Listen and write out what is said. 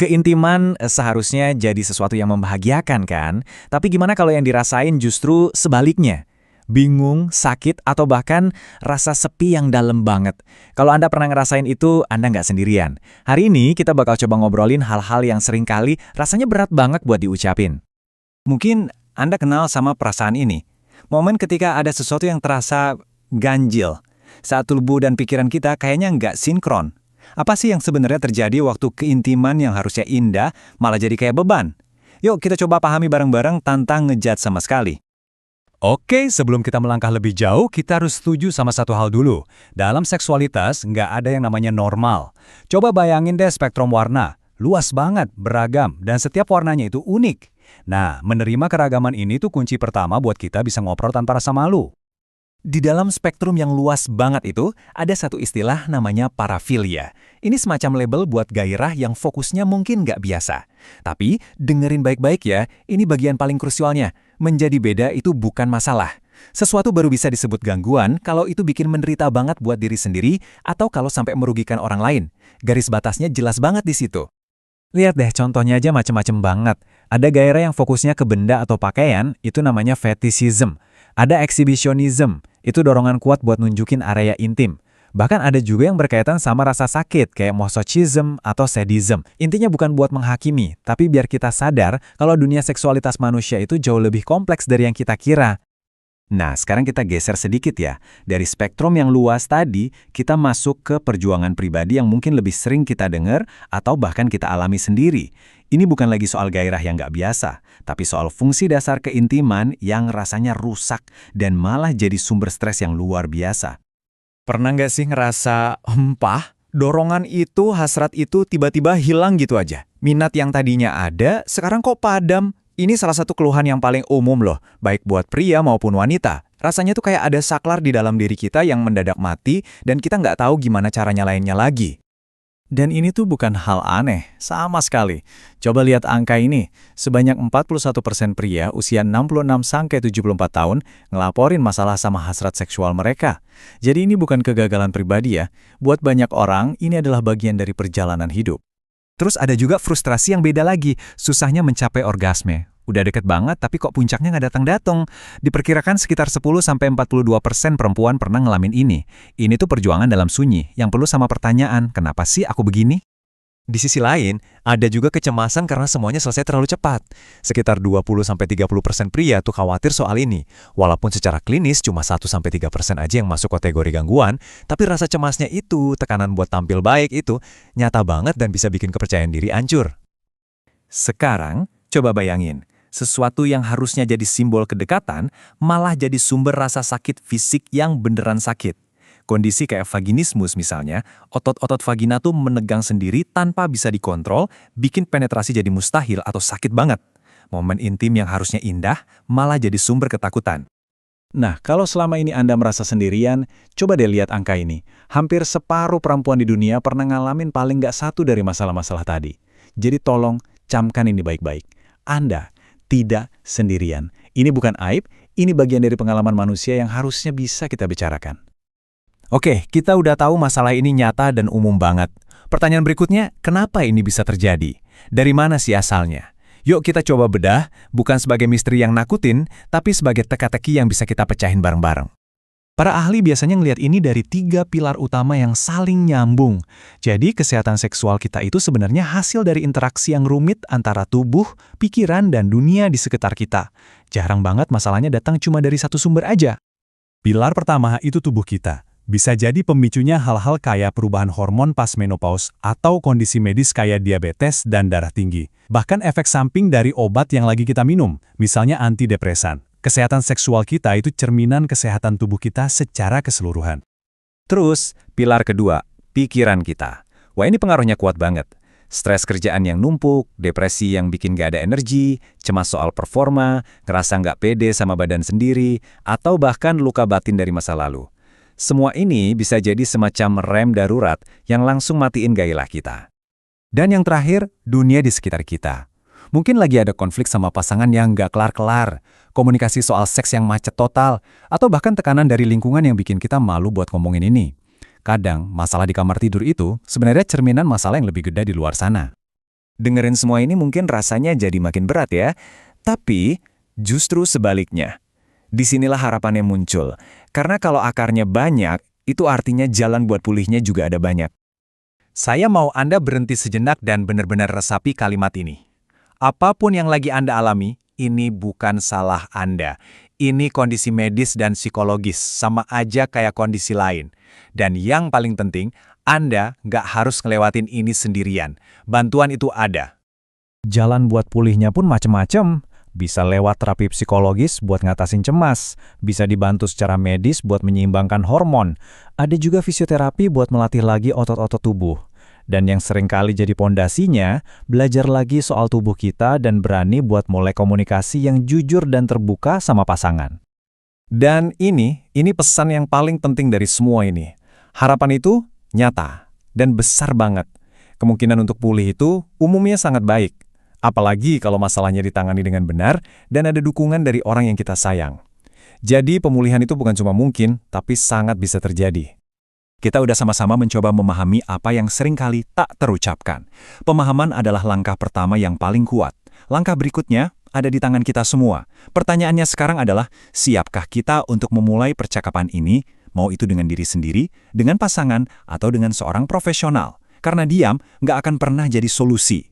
Keintiman seharusnya jadi sesuatu yang membahagiakan kan? Tapi gimana kalau yang dirasain justru sebaliknya? Bingung, sakit, atau bahkan rasa sepi yang dalam banget. Kalau Anda pernah ngerasain itu, Anda nggak sendirian. Hari ini kita bakal coba ngobrolin hal-hal yang seringkali rasanya berat banget buat diucapin. Mungkin Anda kenal sama perasaan ini. Momen ketika ada sesuatu yang terasa ganjil. Saat tubuh dan pikiran kita kayaknya nggak sinkron. Apa sih yang sebenarnya terjadi waktu keintiman yang harusnya indah malah jadi kayak beban? Yuk kita coba pahami bareng-bareng tanpa ngejudge sama sekali. Oke, sebelum kita melangkah lebih jauh, kita harus setuju sama satu hal dulu. Dalam seksualitas, nggak ada yang namanya normal. Coba bayangin deh spektrum warna. Luas banget, beragam, dan setiap warnanya itu unik. Nah, menerima keragaman ini tuh kunci pertama buat kita bisa ngobrol tanpa rasa malu. Di dalam spektrum yang luas banget itu, ada satu istilah namanya parafilia. Ini semacam label buat gairah yang fokusnya mungkin nggak biasa. Tapi, dengerin baik-baik ya, ini bagian paling krusialnya. Menjadi beda itu bukan masalah. Sesuatu baru bisa disebut gangguan kalau itu bikin menderita banget buat diri sendiri atau kalau sampai merugikan orang lain. Garis batasnya jelas banget di situ. Lihat deh, contohnya aja macem-macem banget. Ada gairah yang fokusnya ke benda atau pakaian, itu namanya fetishism. Ada exhibitionism, itu dorongan kuat buat nunjukin area intim. Bahkan ada juga yang berkaitan sama rasa sakit, kayak masochism atau sadism. Intinya bukan buat menghakimi, tapi biar kita sadar kalau dunia seksualitas manusia itu jauh lebih kompleks dari yang kita kira. Nah, sekarang kita geser sedikit ya. Dari spektrum yang luas tadi, kita masuk ke perjuangan pribadi yang mungkin lebih sering kita dengar atau bahkan kita alami sendiri. Ini bukan lagi soal gairah yang nggak biasa, tapi soal fungsi dasar keintiman yang rasanya rusak dan malah jadi sumber stres yang luar biasa. Pernah nggak sih ngerasa hempah? Dorongan itu, hasrat itu tiba-tiba hilang gitu aja. Minat yang tadinya ada, sekarang kok padam? Ini salah satu keluhan yang paling umum loh, baik buat pria maupun wanita. Rasanya tuh kayak ada saklar di dalam diri kita yang mendadak mati dan kita nggak tahu gimana cara nyalainnya lagi. Dan ini tuh bukan hal aneh, sama sekali. Coba lihat angka ini, sebanyak 41% pria usia 66-74 tahun ngelaporin masalah sama hasrat seksual mereka. Jadi ini bukan kegagalan pribadi ya, buat banyak orang ini adalah bagian dari perjalanan hidup. Terus ada juga frustrasi yang beda lagi, susahnya mencapai orgasme. Udah deket banget tapi kok puncaknya nggak datang-datang. Diperkirakan sekitar 10-42% perempuan pernah ngalamin ini. Ini tuh perjuangan dalam sunyi, yang perlu sama pertanyaan, kenapa sih aku begini? Di sisi lain, ada juga kecemasan karena semuanya selesai terlalu cepat. Sekitar 20-30% pria tuh khawatir soal ini. Walaupun secara klinis cuma 1-3% aja yang masuk kategori gangguan, tapi rasa cemasnya itu, tekanan buat tampil baik itu, nyata banget dan bisa bikin kepercayaan diri hancur. Sekarang, coba bayangin, sesuatu yang harusnya jadi simbol kedekatan, malah jadi sumber rasa sakit fisik yang beneran sakit. Kondisi kayak vaginismus misalnya, otot-otot vagina tuh menegang sendiri tanpa bisa dikontrol, bikin penetrasi jadi mustahil atau sakit banget. Momen intim yang harusnya indah, malah jadi sumber ketakutan. Nah, kalau selama ini Anda merasa sendirian, coba deh lihat angka ini. Hampir separuh perempuan di dunia pernah ngalamin paling nggak satu dari masalah-masalah tadi. Jadi tolong, camkan ini baik-baik. Anda tidak sendirian. Ini bukan aib, ini bagian dari pengalaman manusia yang harusnya bisa kita bicarakan. Oke, kita udah tahu masalah ini nyata dan umum banget. Pertanyaan berikutnya, kenapa ini bisa terjadi? Dari mana sih asalnya? Yuk kita coba bedah, bukan sebagai misteri yang nakutin, tapi sebagai teka-teki yang bisa kita pecahin bareng-bareng. Para ahli biasanya ngelihat ini dari 3 pilar utama yang saling nyambung. Jadi kesehatan seksual kita itu sebenarnya hasil dari interaksi yang rumit antara tubuh, pikiran, dan dunia di sekitar kita. Jarang banget masalahnya datang cuma dari satu sumber aja. Pilar pertama itu tubuh kita. Bisa jadi pemicunya hal-hal kayak perubahan hormon pas menopause atau kondisi medis kayak diabetes dan darah tinggi. Bahkan efek samping dari obat yang lagi kita minum, misalnya antidepresan. Kesehatan seksual kita itu cerminan kesehatan tubuh kita secara keseluruhan. Terus, pilar kedua, pikiran kita. Wah, ini pengaruhnya kuat banget. Stres kerjaan yang numpuk, depresi yang bikin gak ada energi, cemas soal performa, ngerasa gak pede sama badan sendiri, atau bahkan luka batin dari masa lalu. Semua ini bisa jadi semacam rem darurat yang langsung matiin gairah kita. Dan yang terakhir, dunia di sekitar kita. Mungkin lagi ada konflik sama pasangan yang nggak kelar-kelar, komunikasi soal seks yang macet total, atau bahkan tekanan dari lingkungan yang bikin kita malu buat ngomongin ini. Kadang, masalah di kamar tidur itu sebenarnya cerminan masalah yang lebih gede di luar sana. Dengerin semua ini mungkin rasanya jadi makin berat ya. Tapi, justru sebaliknya. Disinilah harapannya muncul. Karena kalau akarnya banyak, itu artinya jalan buat pulihnya juga ada banyak. Saya mau Anda berhenti sejenak dan benar-benar resapi kalimat ini. Apapun yang lagi Anda alami, ini bukan salah Anda. Ini kondisi medis dan psikologis, sama aja kayak kondisi lain. Dan yang paling penting, Anda nggak harus ngelewatin ini sendirian. Bantuan itu ada. Jalan buat pulihnya pun macem-macem. Bisa lewat terapi psikologis buat ngatasin cemas, bisa dibantu secara medis buat menyeimbangkan hormon, ada juga fisioterapi buat melatih lagi otot-otot tubuh. Dan yang sering kali jadi pondasinya, belajar lagi soal tubuh kita dan berani buat mulai komunikasi yang jujur dan terbuka sama pasangan. Dan ini pesan yang paling penting dari semua ini. Harapan itu nyata dan besar banget. Kemungkinan untuk pulih itu umumnya sangat baik. Apalagi kalau masalahnya ditangani dengan benar dan ada dukungan dari orang yang kita sayang. Jadi pemulihan itu bukan cuma mungkin, tapi sangat bisa terjadi. Kita udah sama-sama mencoba memahami apa yang seringkali tak terucapkan. Pemahaman adalah langkah pertama yang paling kuat. Langkah berikutnya ada di tangan kita semua. Pertanyaannya sekarang adalah, siapkah kita untuk memulai percakapan ini, mau itu dengan diri sendiri, dengan pasangan, atau dengan seorang profesional? Karena diam nggak akan pernah jadi solusi.